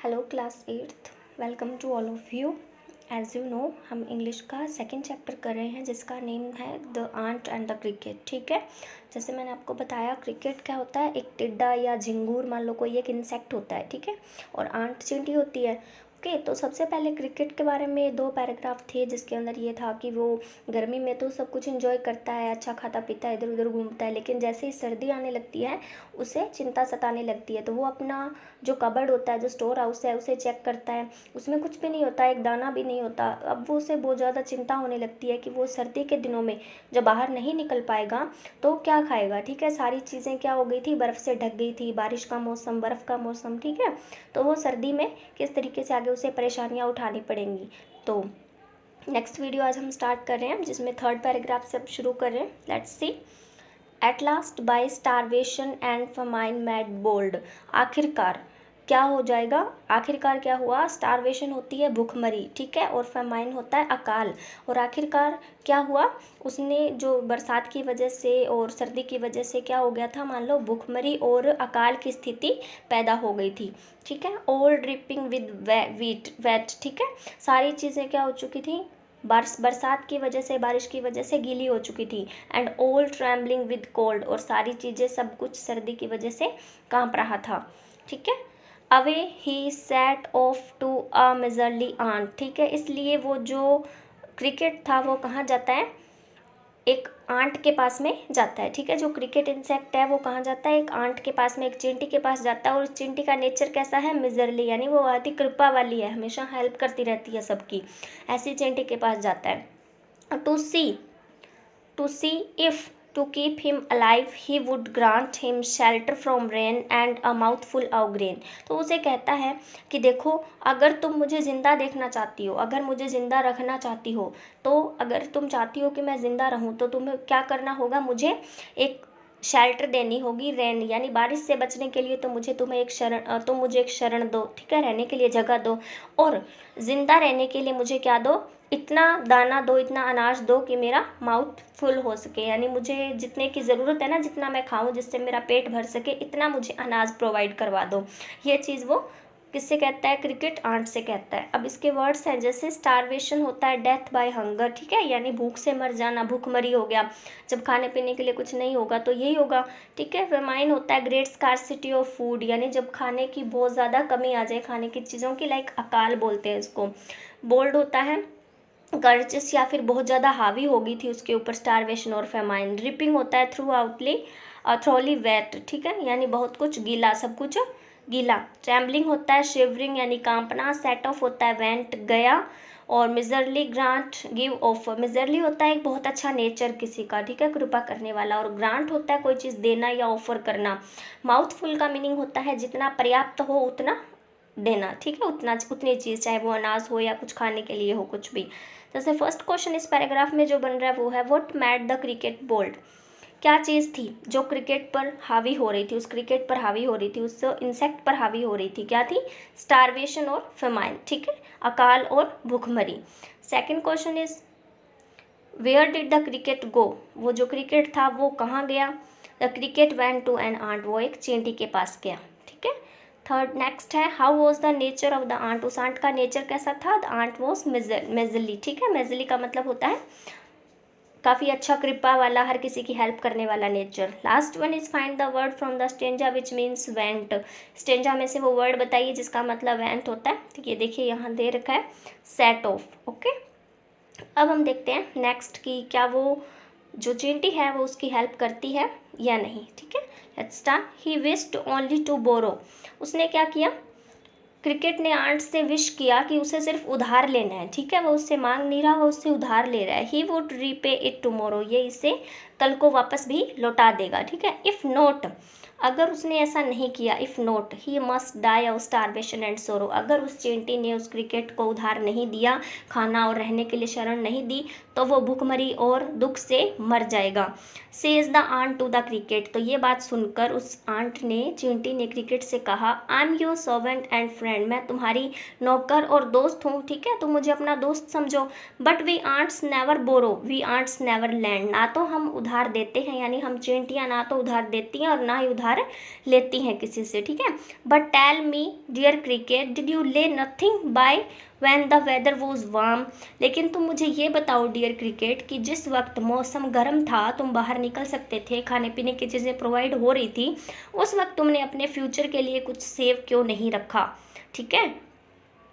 Hello class eighth, welcome to all of you. As you know, हम English का second chapter कर रहे हैं जिसका नेम है the ant and the cricket. ठीक है, जैसे मैंने आपको बताया क्रिकेट क्या होता है, एक टिड्डा या झिंगूर मान लो कोई एक इंसेक्ट होता है। ठीक है, और आंट चींटी होती है। ओके, तो सबसे पहले क्रिकेट के बारे में 2 पैराग्राफ थे जिसके अंदर ये था कि वो गर्मी में तो सब कुछ एंजॉय करता है, अच्छा खाता पीता है, इधर उधर घूमता है, लेकिन जैसे ही सर्दी आने लगती है उसे चिंता सताने लगती है। तो वो अपना जो कबर्ड होता है, जो स्टोर हाउस है, उसे चेक करता है, उसमें कुछ भी नहीं होता, एक दाना भी नहीं होता। अब वो उसे बहुत ज़्यादा चिंता होने लगती है कि वो सर्दी के दिनों में जब बाहर नहीं निकल पाएगा तो क्या खाएगा। ठीक है, सारी चीज़ें क्या हो गई थी, बर्फ़ से ढक गई थी, बारिश का मौसम, बर्फ़ का मौसम। ठीक है, तो वो सर्दी में किस तरीके से आगे उसे परेशानियाँ उठानी पड़ेंगी। तो नेक्स्ट वीडियो आज हम स्टार्ट कर रहे हैं जिसमें 3rd पैराग्राफ से अब शुरू कर रहे हैं। Let's see. At last by starvation and famine made bold. आखिरकार क्या हो जाएगा, आखिरकार क्या हुआ, स्टारवेशन होती है भूखमरी, ठीक है, और फमाइन होता है अकाल। और आखिरकार क्या हुआ, उसने जो बरसात की वजह से और सर्दी की वजह से क्या हो गया था, मान लो भूखमरी और अकाल की स्थिति पैदा हो गई थी। ठीक है, ऑल ड्रिपिंग विद वेट। ठीक है, सारी चीज़ें क्या हो चुकी थी, बरसात की वजह से, बारिश की वजह से गीली हो चुकी थी। And all trembling with cold, और सारी चीज़ें सब कुछ सर्दी की वजह से कांप रहा था। ठीक है, away he set off to a miserly ant. ठीक है, इसलिए वो जो क्रिकेट था वो कहाँ जाता है, एक आंट के पास में जाता है। ठीक है, जो क्रिकेट इंसेक्ट है वो कहाँ जाता है, एक आंट के पास में, एक चींटी के पास जाता है। और उस चींटी का नेचर कैसा है, मिजरली, यानी वो बहुत ही कृपा वाली है, हमेशा हेल्प करती रहती है सबकी। ऐसी चींटी के पास जाता है to see if to keep him alive he would grant him shelter from rain and a mouthful of grain. तो उसे कहता है कि देखो, अगर तुम मुझे ज़िंदा देखना चाहती हो, अगर मुझे ज़िंदा रखना चाहती हो, तो अगर तुम चाहती हो कि मैं ज़िंदा रहूं तो तुम्हें क्या करना होगा, मुझे एक शेल्टर देनी होगी, रेन यानी बारिश से बचने के लिए। तो मुझे एक शरण दो, ठीक है, रहने के लिए जगह दो, और ज़िंदा रहने के लिए मुझे क्या दो, इतना दाना दो, इतना अनाज दो कि मेरा माउथ फुल हो सके, यानी मुझे जितने की ज़रूरत है ना, जितना मैं खाऊं जिससे मेरा पेट भर सके, इतना मुझे अनाज प्रोवाइड करवा दो। ये चीज़ वो किससे कहता है, क्रिकेट आंट से कहता है। अब इसके वर्ड्स हैं, जैसे स्टारवेशन होता है डेथ बाय हंगर, ठीक है, यानी भूख से मर जाना, भूखमरी हो गया, जब खाने पीने के लिए कुछ नहीं होगा तो यही होगा। ठीक है, फेमाइन होता है ग्रेट स्कार्सिटी ऑफ फूड, यानी जब खाने की बहुत ज़्यादा कमी आ जाए, खाने की चीज़ों की, लाइक अकाल बोलते हैं इसको। बोल्ड होता है गर्चिस, या फिर बहुत ज़्यादा हावी हो गई थी उसके ऊपर, स्टारवेशन और फेमाइन। ड्रिपिंग होता है थ्रोली वेट, ठीक है, यानी बहुत कुछ गीला, सब कुछ गीला। ट्रैम्बलिंग होता है शिवरिंग, यानी कांपना। सेट ऑफ होता है वेंट, गया। और मिजरली ग्रांट गिव ऑफर, मिजरली होता है एक बहुत अच्छा नेचर किसी का, ठीक है, कृपा करने वाला। और ग्रांट होता है कोई चीज़ देना या ऑफर करना। माउथफुल का मीनिंग होता है जितना पर्याप्त हो उतना देना, ठीक है, उतनी चीज़, चाहे वो अनाज हो या कुछ खाने के लिए हो, कुछ भी। जैसे फर्स्ट क्वेश्चन इस पैराग्राफ में जो बन रहा है वो है, what made the cricket bold. क्या चीज़ थी जो क्रिकेट पर हावी हो रही थी, उस क्रिकेट पर हावी हो रही थी, उस इंसेक्ट पर हावी हो रही थी, क्या थी, स्टारवेशन और फेमाइन, ठीक है, अकाल और भूखमरी। Second question is, where did the cricket go, वो जो क्रिकेट था वो कहाँ गया। The cricket went to an ant, वो एक चींटी के पास गया। ठीक है, थर्ड नेक्स्ट है, how was the nature of the ant, उस आंट का नेचर कैसा था। द आंट वॉज मेजली, ठीक है, मेजली का मतलब होता है काफ़ी अच्छा, कृपा वाला, हर किसी की हेल्प करने वाला nature. Last one is find the word from the stanza which means went. Stanza में से वो वर्ड बताइए जिसका मतलब वेंट होता है। ठीक है, देखिए यहाँ दे रखा है सेट ऑफ। ओके, अब हम देखते हैं नेक्स्ट की क्या वो जो चींटी है वो उसकी हेल्प करती है या नहीं। ठीक है, let's start. He wished only to borrow, उसने क्या किया, क्रिकेट ने आंट से विश किया कि उसे सिर्फ उधार लेना है। ठीक है, वो उससे मांग नहीं रहा, वो उससे उधार ले रहा है। He would repay it tomorrow, ये इसे कल को वापस भी लौटा देगा। ठीक है, इफ़ नॉट, अगर उसने ऐसा नहीं किया, if not he must die of starvation and sorrow, अगर उस चींटी ने उस क्रिकेट को उधार नहीं दिया, खाना और रहने के लिए शरण नहीं दी, तो वो भूखमरी और दुख से मर जाएगा। Says the ant to the cricket, तो ये बात सुनकर उस आंट ने, चींटी ने क्रिकेट से कहा, I am your servant and friend, मैं तुम्हारी नौकर और दोस्त हूँ, ठीक है, तुम मुझे अपना दोस्त समझो। But we ants never borrow, we ants never lend, ना तो हम उधार देते हैं, यानी हम चींटियाँ ना तो उधार देती हैं और ना ही उधार उधार लेती हैं किसी से, ठीक है। But tell me dear cricket, did you lay nothing by when the weather was warm. लेकिन तुम मुझे ये बताओ डियर क्रिकेट कि जिस वक्त मौसम गर्म था, तुम बाहर निकल सकते थे, खाने पीने की चीज़ें प्रोवाइड हो रही थी, उस वक्त तुमने अपने फ्यूचर के लिए कुछ सेव क्यों नहीं रखा, ठीक है।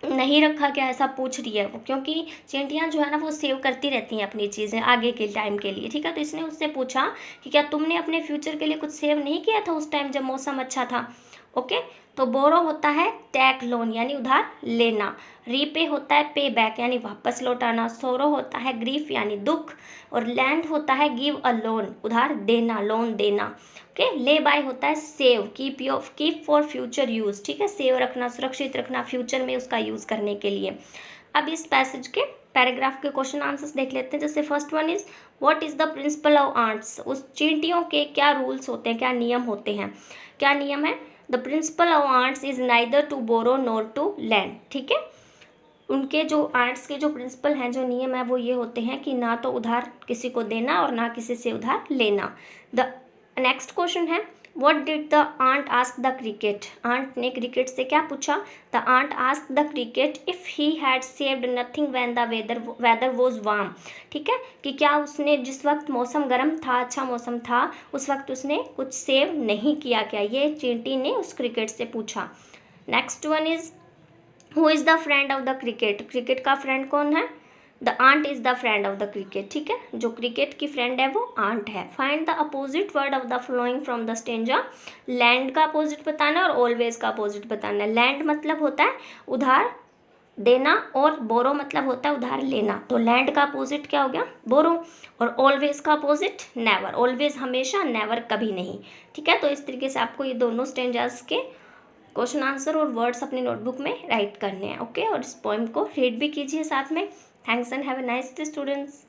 नहीं रखा क्या, ऐसा पूछ रही है वो, क्योंकि चींटियाँ जो है ना वो सेव करती रहती हैं अपनी चीज़ें आगे के टाइम के लिए, ठीक है। तो इसने उससे पूछा कि क्या तुमने अपने फ्यूचर के लिए कुछ सेव नहीं किया था उस टाइम जब मौसम अच्छा था। ओके, तो बोरो होता है टेक लोन यानी उधार लेना, रीपे होता है पे बैक यानी वापस लौटाना, सोरो होता है ग्रीफ यानी दुख, और लैंड होता है गिव अ लोन उधार देना, लोन देना। ओके, ले बाय होता है save, keep for future use, ठीक है, सेव रखना, सुरक्षित रखना फ्यूचर में उसका यूज करने के लिए। अब इस पैसेज के पैराग्राफ के क्वेश्चन आंसर्स देख लेते हैं। जैसे first one is what is the principle of ants, उस चींटियों के क्या रूल्स होते हैं, क्या नियम होते हैं, क्या नियम है। The principle of ants is neither to borrow nor to lend, ठीक है। उनके जो आर्ट्स के जो प्रिंसिपल हैं, जो नियम है वो ये होते हैं कि ना तो उधार किसी को देना और ना किसी से उधार लेना। The next question is what did the ant ask the cricket, ant ने क्रिकेट से क्या पूछा। The ant ask the cricket if he had saved nothing when the weather was warm, ठीक है, कि क्या उसने जिस वक्त मौसम गर्म था, अच्छा मौसम था, उस वक्त उसने कुछ सेव नहीं किया क्या, ये चींटी ने उस क्रिकेट से पूछा। Next one is who is the friend of the cricket, cricket का फ्रेंड कौन है। The ant is the friend of the cricket, ठीक है, जो क्रिकेट की फ्रेंड है वो आंट है। Find the opposite word of the flowing from the stanza, land का अपोजिट बताना और ऑलवेज का अपोजिट बताना। लैंड मतलब होता है उधार देना और बोरो मतलब होता है उधार लेना, तो लैंड का अपोजिट क्या हो गया, बोरो, और ऑलवेज का अपोजिट नेवर, ऑलवेज हमेशा, नेवर कभी नहीं, ठीक है। तो इस तरीके से आपको ये दोनों स्टेंजास के क्वेश्चन आंसर और वर्ड्स अपनी नोटबुक में राइट करने हैं। ओके, और इस पोएम को रीड भी कीजिए साथ में। Thanks and have a nice day students.